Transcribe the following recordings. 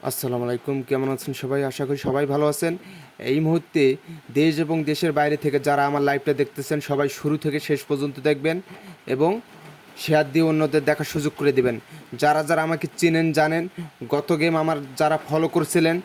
আসসালামু আলাইকুম, কেমন আছেন সবাই? আশা করি সবাই ভালো আছেন। এই মুহূর্তে দেশ এবং দেশের বাইরে থেকে যারা আমার লাইভটা দেখতেছেন সবাই শুরু থেকে শেষ পর্যন্ত দেখবেন এবং শেয়ার দিয়ে অন্যদের দেখার সুযোগ করে দিবেন। যারা যারা আমাকে চিনেন জানেন, গত গেম আমার যারা ফলো করছিলেন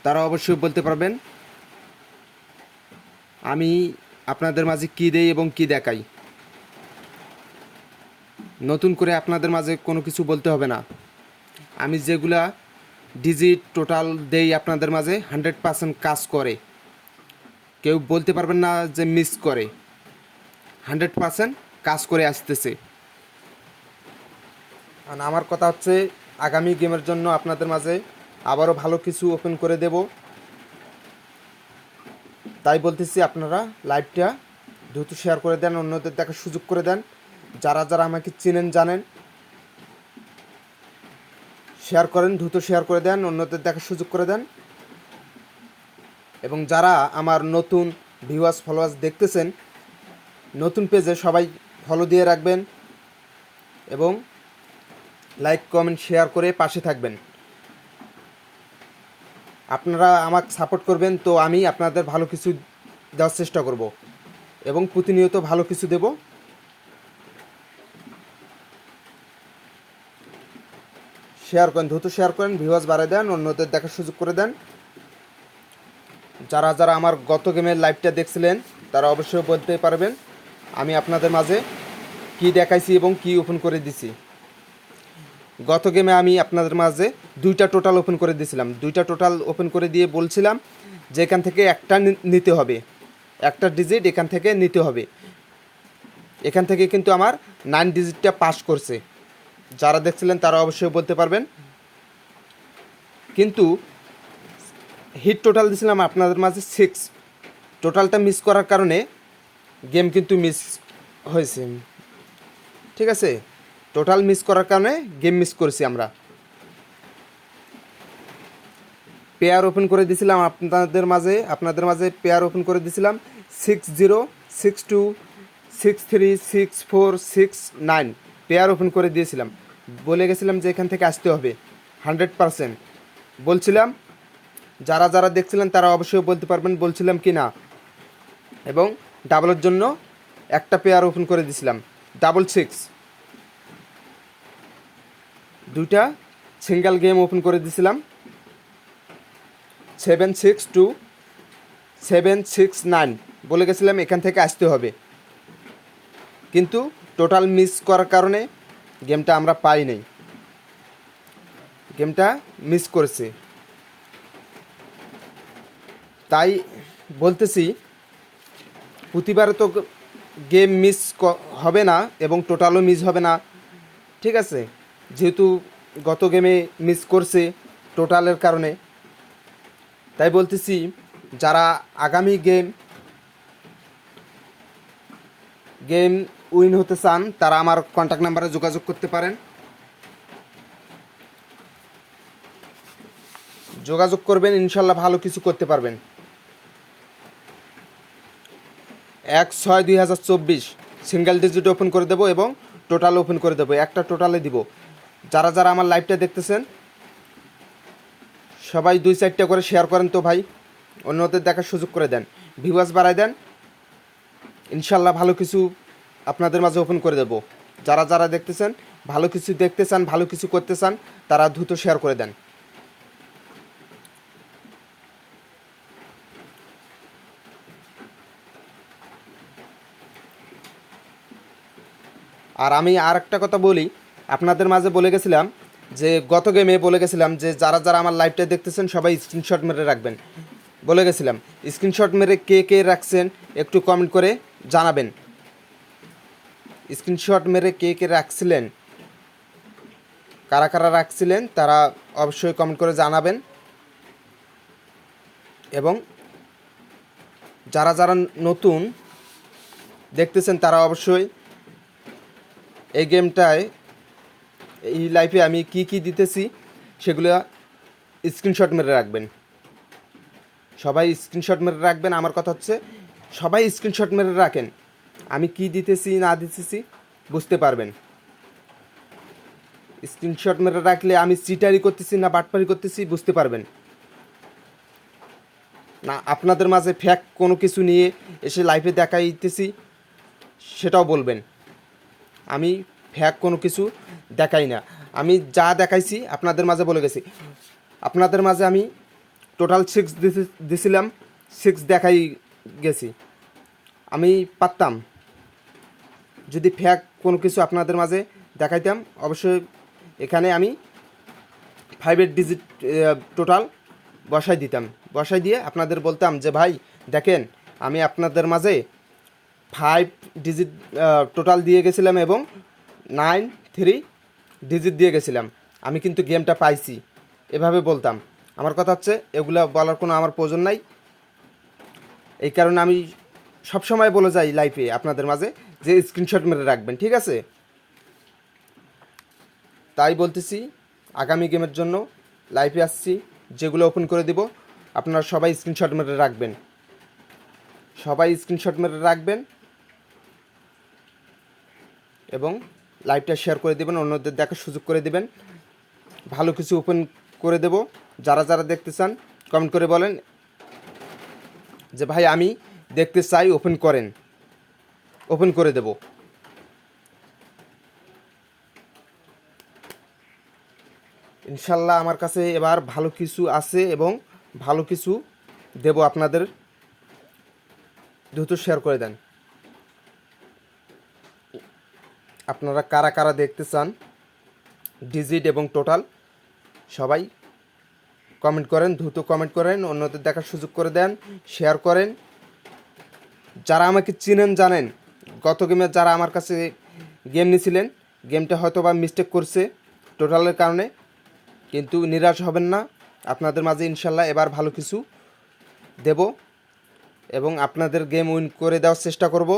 তারা অবশ্যই বলতে পারবেন আমি আপনাদের মাঝে কী দেই এবং কী দেখাই। নতুন করে আপনাদের মাঝে কোনো কিছু বলতে হবে না। আমি যেগুলা ডিজিট টোটাল দেই আপনাদের মাঝে 100% কাজ করে, কেউ বলতে পারবেন না যে মিস করে। 100% কাজ করে আসতেছে। আর আমার কথা হচ্ছে আগামী গেমের জন্য আপনাদের মাঝে আবারও ভালো কিছু ওপেন করে দেব। তাই বলতেছি আপনারা লাইভটা দ্রুত শেয়ার করে দেন, অন্যদের দেখার সুযোগ করে দেন। যারা যারা আমাকে চিনেন জানেন, শেয়ার করেন, দ্রুত শেয়ার করে দেন, অন্যদের দেখার সুযোগ করে দেন। এবং যারা আমার নতুন ভিউয়ার্স ফলোয়ার্স দেখতেছেন নতুন পেজে, সবাই ফলো দিয়ে রাখবেন এবং লাইক কমেন্ট শেয়ার করে পাশে থাকবেন। আপনারা আমাকে সাপোর্ট করবেন তো আমি আপনাদের ভালো কিছু দেওয়ার চেষ্টা করব এবং প্রতিনিয়ত ভালো কিছু দেব। শেয়ার করেন, দ্রুত শেয়ার করেন, ভিউয়ার্স বাড়ায় দেন, অন্যদের দেখার সুযোগ করে দেন। যারা যারা আমার গত গেমের লাইভটা দেখছিলেন তারা অবশ্যই বলতে পারবেন আমি আপনাদের মাঝে কি দেখাইছি এবং কি ওপেন করে দিছি। গত গেমে আমি আপনাদের মাঝে দুইটা টোটাল ওপেন করে দিয়েছিলাম। দুইটা টোটাল ওপেন করে দিয়ে বলছিলাম যে এখান থেকে একটা নিতে হবে, একটা ডিজিট এখান থেকে নিতে হবে। এখান থেকে কিন্তু আমার 9 ডিজিটটা পাস করছে। যারা দেখছিলেন তারা অবশ্যই বলতে পারবেন। কিন্তু হিট টোটাল দিয়েছিলাম আপনাদের মাঝে 6। টোটালটা মিস করার কারণে গেম কিন্তু মিস হয়েছে। ঠিক আছে, টোটাল মিস করার কারণে গেম মিস করেছি আমরা। পেয়ার ওপেন করে দিয়েছিলাম আপনাদের মাঝে পেয়ার ওপেন করে দিয়েছিলাম 60, 62, 63, 64, 69 পেয়ার ওপেন করে দিয়েছিলাম। বলে গেছিলাম যে এখান থেকে আসতে হবে 100% বলছিলাম। যারা যারা দেখছিলেন তারা অবশ্যই বলতে পারবেন বলছিলাম কি না। এবং ডাবলের জন্য একটা পেয়ার ওপেন করে দিয়েছিলাম 666। দুইটা সিঙ্গেল গেম ওপেন করে দিয়েছিলাম 762, 769 বলে গেছিলাম এখান থেকে আসতে হবে। কিন্তু টোটাল মিস করার কারণে গেমটা আমরা পাই নাই, গেমটা মিস করেছে। তাই বলতেছি প্রতিবারে তো গেম মিস হবে না এবং টোটালও মিস হবে না। ঠিক আছে, যেহেতু গত গেমে মিস করছে টোটালের কারণে, তাই বলতেছি যারা আগামী গেম উইন হতে চান তারা আমার কন্ট্যাক্ট নাম্বারে যোগাযোগ করতে পারেন। যোগাযোগ করবেন, ইনশাল্লাহ ভালো কিছু করতে পারবেন। 1/6/2024 সিঙ্গেল ডিজিট ওপেন করে দেবো এবং টোটাল ওপেন করে দেবো, একটা টোটালে দিব। যারা যারা আমার লাইভটা দেখতেছেন সবাই 2-4টা করে শেয়ার করেন তো ভাই, অন্যদের দেখার সুযোগ করে দেন, ভিউয়ার্স বাড়ায় দেন। ইনশাল্লাহ ভালো কিছু আপনাদের মাঝে ওপেন করে দেবো। যারা যারা দেখতেছেন ভালো কিছু দেখতে চান, ভালো কিছু করতে চান, তারা দ্রুত শেয়ার করে দেন। আর আমি আর একটা কথা বলি, আপনাদের মাঝে বলে গেছিলাম যে গত গেমে বলে গেছিলাম যে যারা যারা আমার লাইভটা দেখতেছেন সবাই স্ক্রিনশট মেরে রাখবেন বলে গেছিলাম। স্ক্রিনশট মেরে কে কে রাখছেন একটু কমেন্ট করে জানাবেন। স্ক্রিনশট মেরে কে কে রাখছিলেন, কারা কারা রাখছিলেন তারা অবশ্যই কমেন্ট করে জানাবেন। এবং যারা যারা নতুন দেখতেছেন তারা অবশ্যই এই গেমটায় এই লাইফে আমি কি কি দিতেছি সেগুলো স্ক্রিনশট মেরে রাখবেন। সবাই স্ক্রিনশট মেরে রাখবেন। আমার কথা হচ্ছে সবাই স্ক্রিনশট মেরে রাখেন, আমি কি দিতেছি না দিতেছি বুঝতে পারবেন। স্ক্রিনশট মেরে রাখলে আমি চিটারি করতেছি না বাটপারি করতেছি বুঝতে পারবেন না। আপনাদের মাঝে ফ্যাক্ট কোনো কিছু নিয়ে এসে লাইভে দেখাইতেছি সেটাও বলবেন। আমি ফ্যাক্ট কোনো কিছু দেখাই না, আমি যা দেখাইছি আপনাদের মাঝে বলে গেছি। আপনাদের মাঝে আমি টোটাল 6 দিছিলাম, 6 দেখাই গেছি। আমি পারতাম যদি ফ্যাক্ট কোনো কিছু আপনাদের মাঝে দেখাইতাম, অবশ্যই এখানে আমি 5 ডিজিট টোটাল বসাই দিতাম, বসাই দিয়ে আপনাদের বলতাম যে ভাই দেখেন আমি আপনাদের মাঝে 5 ডিজিট টোটাল দিয়ে গেছিলাম এবং 3 ডিজিট দিয়ে গেছিলাম, আমি কিন্তু গেমটা পাইছি, এভাবে বলতাম। আমার কথা হচ্ছে এগুলো বলার কোনো আমার প্রয়োজন নাই। এই কারণে আমি সবসময় বলে যাই লাইফে আপনাদের মাঝে যে স্ক্রিনশট মেরে রাখবেন, ঠিক আছে? তাই বলতেছি আগামী গেমের জন্য লাইভে আসছি, যেগুলো ওপেন করে দিব আপনারা সবাই স্ক্রিনশট মেরে রাখবেন, সবাই স্ক্রিনশট মেরে রাখবেন এবং লাইভটা শেয়ার করে দেবেন, অন্যদের দেখার সুযোগ করে দেবেন। ভালো কিছু ওপেন করে দেব। যারা যারা দেখতে চান কমেন্ট করে বলেন যে ভাই আমি দেখতে চাই, ওপেন করেন, ওপেন করে দেব। ইনশাল্লাহ আমার কাছে এবার ভালো কিছু আছে এবং ভালো কিছু দেব আপনাদের, দ্রুত শেয়ার করে দেন। আপনারা কারা কারা দেখতে চান ডিজিট এবং টোটাল সবাই কমেন্ট করেন, দ্রুত কমেন্ট করেন, অন্যদের দেখার সুযোগ করে দেন, শেয়ার করেন। যারা আমাকে চিনেন জানেন গত গেমে যারা আমার কাছে গেম নিয়েছিলেন, গেমটা হয়তো বা মিস্টেক করছে টোটালের কারণে, কিন্তু নিরাশ হবেন না। আপনাদের মাঝে ইনশাল্লাহ এবার ভালো কিছু দেব এবং আপনাদের গেম উইন করে দেওয়ার চেষ্টা করব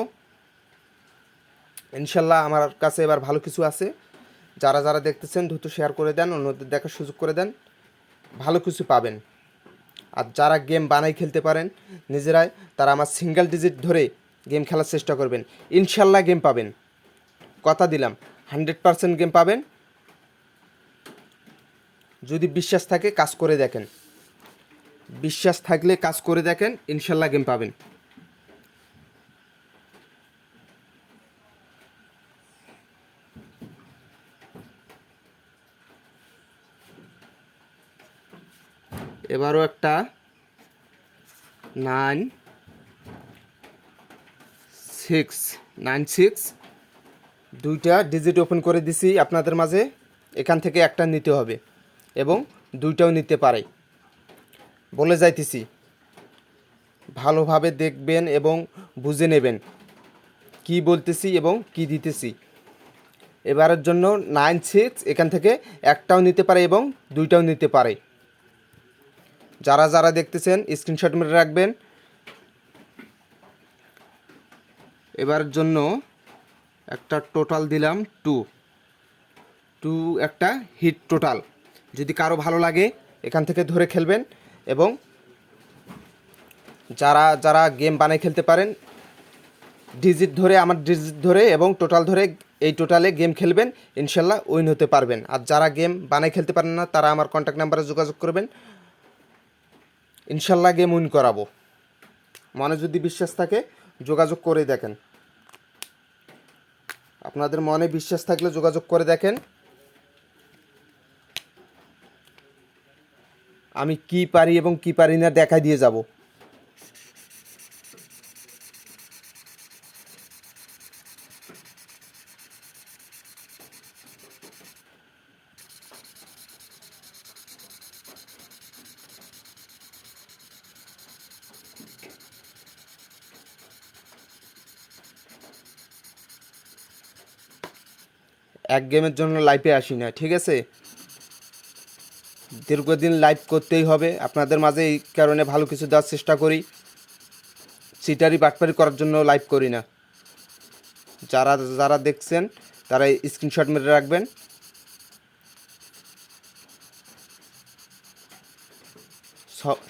ইনশাল্লাহ। আমার কাছে এবার ভালো কিছু আছে। যারা যারা দেখতেছেন দ্রুত শেয়ার করে দেন, অন্যদের দেখার সুযোগ করে দেন, ভালো কিছু পাবেন। আর যারা গেম বানাই খেলতে পারেন নিজেরাই, তারা আমার সিঙ্গেল ডিজিট ধরে গেম খেলার চেষ্টা করবেন, ইনশাল্লাহ গেম পাবেন, কথা দিলাম 100% গেম পাবেন। যদি বিশ্বাস থাকে কাজ করে দেখেন, বিশ্বাস থাকলে কাজ করে দেখেন, ইনশাল্লাহ গেম পাবেন। এবারও একটা 9696 দুইটা ডিজিট ওপেন করে দিছি আপনাদের মাঝে। এখান থেকে একটা নিতে হবে এবং দুইটাও নিতে পারে, বলে যাইতেছি। ভালোভাবে দেখবেন এবং বুঝে নেবেন কি বলতেছি এবং কি দিতেছি। এবারের জন্য 96 এখান থেকে একটাও নিতে পারে এবং দুইটাও নিতে পারে। যারা যারা দেখতেছেন স্ক্রিনশট মেরে রাখবেন। এবারের জন্য একটা টোটাল দিলাম 2 একটা হিট টোটাল। যদি কারো ভালো লাগে এখান থেকে ধরে খেলবেন এবং যারা যারা গেম বানাই খেলতে পারেন ডিজিট ধরে, আমার ডিজিট ধরে এবং টোটাল ধরে এই টোটালে গেম খেলবেন, ইনশাল্লাহ উইন হতে পারবেন। আর যারা গেম বানাই খেলতে পারেন না তারা আমার কন্ট্যাক্ট নাম্বারে যোগাযোগ করবেন, ইনশাল্লাহ গেম উইন করাবো। মনে যদি বিশ্বাস থাকে যোগাযোগ করে দেখেন, আপনাদের মনে বিশ্বাস থাকলে যোগাযোগ করে দেখেন। আমি কি পারি এবং কি পারি না দেখাই দিয়ে যাব। এক গেমের জন্য লাইভে আসি না, ঠিক আছে? দীর্ঘদিন লাইভ করতেই হবে আপনাদের মাঝে, এই কারণে ভালো কিছু দেওয়ার চেষ্টা করি। চিটারি বাটপারি করার জন্য লাইভ করি না। যারা যারা দেখছেন তারা স্ক্রিনশট মেরে রাখবেন।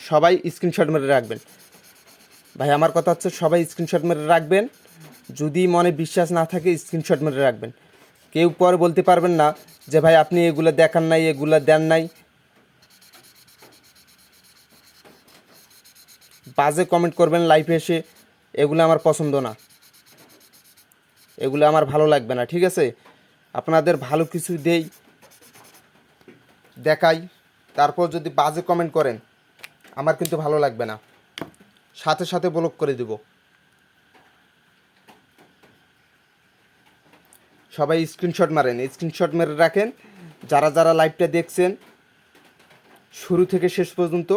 সবাই স্ক্রিনশট মেরে রাখবেন ভাই, আমার কথা হচ্ছে সবাই স্ক্রিনশট মেরে রাখবেন। যদি মনে বিশ্বাস না থাকে স্ক্রিনশট মেরে রাখবেন। কেউ পরে বলতে পারবেন না যে ভাই আপনি এগুলো দেখান নাই, এগুলো দেন নাই, বাজে কমেন্ট করবেন লাইভে এসে, এগুলো আমার পছন্দ না, এগুলো আমার ভালো লাগবে না, ঠিক আছে? আপনাদের ভালো কিছু দেই, দেখাই, তারপর যদি বাজে কমেন্ট করেন আমার কিন্তু ভালো লাগবে না, সাথে সাথে ব্লক করে দিব। সবাই স্ক্রিনশট মারেন, স্ক্রিনশট মেরে রাখেন। যারা যারা লাইভটা দেখছেন শুরু থেকে শেষ পর্যন্ত,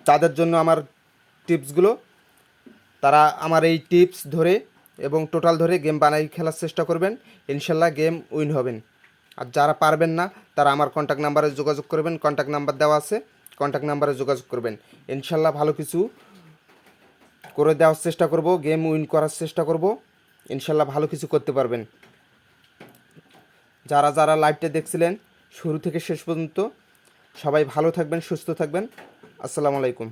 তাদের জন্য আমার টিপসগুলো, তারা আমার এই টিপস ধরে এবং টোটাল ধরে গেম বানাই খেলার চেষ্টা করবেন, ইনশাল্লাহ গেম উইন হবেন। আর যারা পারবেন না তারা আমার কন্ট্যাক্ট নাম্বারে যোগাযোগ করবেন, কন্ট্যাক্ট নাম্বার দেওয়া আছে, কন্ট্যাক্ট নাম্বারে যোগাযোগ করবেন। ইনশাল্লাহ ভালো কিছু করে দেওয়ার চেষ্টা করব, গেম উইন করার চেষ্টা করব, ইনশাল্লাহ ভালো কিছু করতে পারবেন। যারা যারা লাইভটা দেখছিলেন শুরু থেকে শেষ পর্যন্ত, সবাই ভালো থাকবেন, সুস্থ থাকবেন। আসসালামু আলাইকুম।